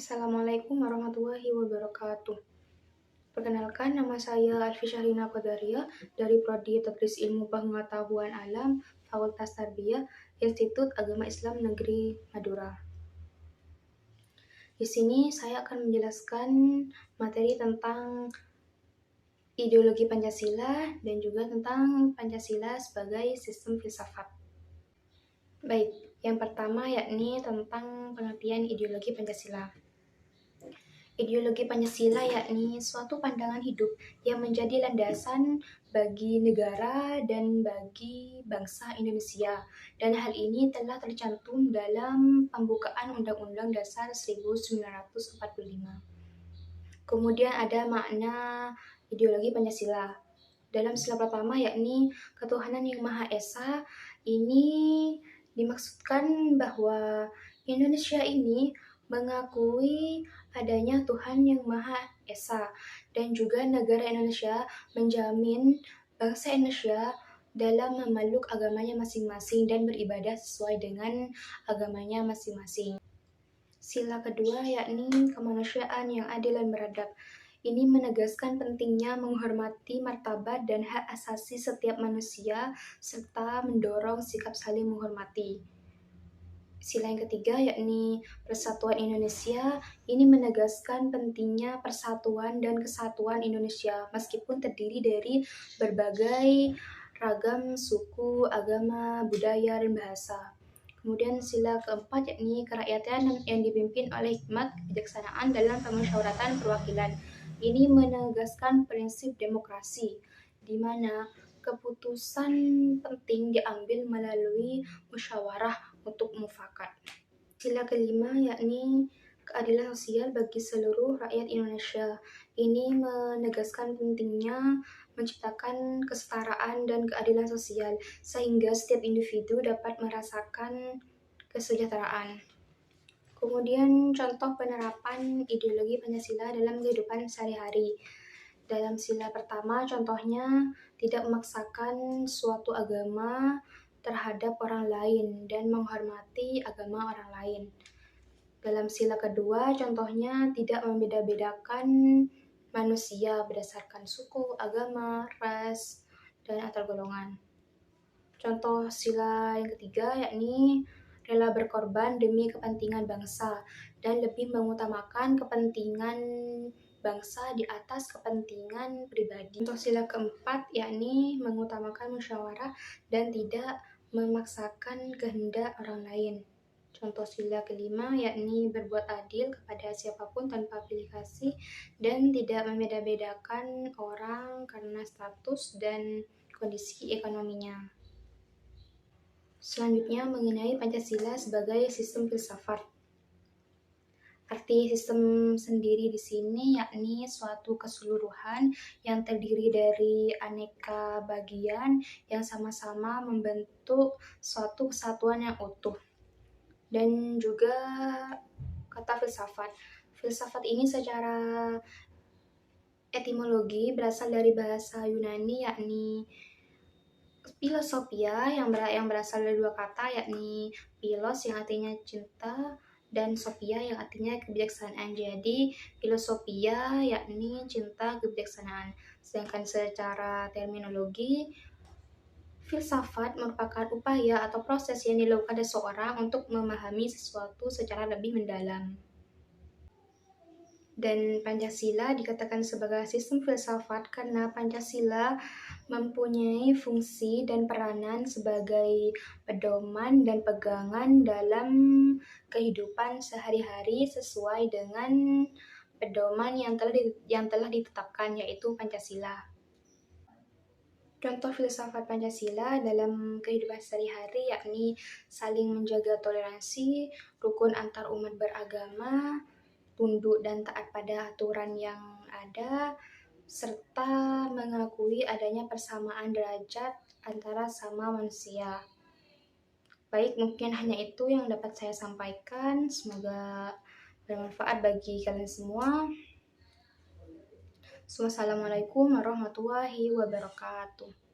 Assalamualaikum warahmatullahi wabarakatuh. Perkenalkan, nama saya Alfi Syahrina Qadariyah dari Prodi Tadris Ilmu Pengetahuan Alam, Fakultas Tarbiyah, Institut Agama Islam Negeri Madura. Di sini saya akan menjelaskan materi tentang ideologi Pancasila dan juga tentang Pancasila sebagai sistem filsafat. Baik, yang pertama yakni tentang pengertian ideologi Pancasila. Ideologi Pancasila yakni suatu pandangan hidup yang menjadi landasan bagi negara dan bagi bangsa Indonesia. Dan hal ini telah tercantum dalam pembukaan Undang-Undang Dasar 1945. Kemudian ada makna ideologi Pancasila. Dalam sila pertama yakni ketuhanan yang Maha Esa, ini dimaksudkan bahwa Indonesia ini mengakui adanya Tuhan yang Maha Esa dan juga negara Indonesia menjamin bangsa Indonesia dalam memeluk agamanya masing-masing dan beribadah sesuai dengan agamanya masing-masing. Sila kedua yakni kemanusiaan yang adil dan beradab. Ini menegaskan pentingnya menghormati martabat dan hak asasi setiap manusia serta mendorong sikap saling menghormati. Sila yang ketiga yakni persatuan Indonesia, ini menegaskan pentingnya persatuan dan kesatuan Indonesia meskipun terdiri dari berbagai ragam suku, agama, budaya, dan bahasa. Kemudian sila keempat yakni kerakyatan yang dipimpin oleh hikmat kebijaksanaan dalam pemusyawaratan perwakilan. Ini menegaskan prinsip demokrasi di mana keputusan penting diambil melalui musyawarah untuk mufakat. Sila kelima yakni keadilan sosial bagi seluruh rakyat Indonesia. Ini menegaskan pentingnya menciptakan kesetaraan dan keadilan sosial sehingga setiap individu dapat merasakan kesejahteraan. Kemudian contoh penerapan ideologi Pancasila dalam kehidupan sehari-hari. Dalam sila pertama contohnya tidak memaksakan suatu agama terhadap orang lain dan menghormati agama orang lain. Dalam sila kedua contohnya tidak membeda-bedakan manusia berdasarkan suku, agama, ras, dan antar golongan. Contoh sila yang ketiga yakni rela berkorban demi kepentingan bangsa dan lebih mengutamakan kepentingan bangsa di atas kepentingan pribadi. Contoh sila keempat yakni mengutamakan musyawarah dan tidak memaksakan kehendak orang lain. Contoh sila kelima yakni berbuat adil kepada siapapun tanpa pilih kasih dan tidak membeda-bedakan orang karena status dan kondisi ekonominya. Selanjutnya mengenai Pancasila sebagai sistem filsafat. Arti sistem sendiri di sini yakni suatu keseluruhan yang terdiri dari aneka bagian yang sama-sama membentuk suatu kesatuan yang utuh. Dan juga kata filsafat. Filsafat ini secara etimologi berasal dari bahasa Yunani yakni filosofia yang berasal dari dua kata yakni philos yang artinya cinta dan sophia yang artinya kebijaksanaan. Jadi filosofia yakni cinta kebijaksanaan. Sedangkan secara terminologi filsafat merupakan upaya atau proses yang dilakukan seseorang untuk memahami sesuatu secara lebih mendalam. Dan Pancasila dikatakan sebagai sistem filsafat karena Pancasila mempunyai fungsi dan peranan sebagai pedoman dan pegangan dalam kehidupan sehari-hari sesuai dengan pedoman yang telah ditetapkan, yaitu Pancasila. Contoh filsafat Pancasila dalam kehidupan sehari-hari yakni saling menjaga toleransi, rukun antar umat beragama, tunduk dan taat pada aturan yang ada, serta mengakui adanya persamaan derajat antara sama manusia. Baik, mungkin hanya itu yang dapat saya sampaikan. Semoga bermanfaat bagi kalian semua. Wassalamualaikum warahmatullahi wabarakatuh.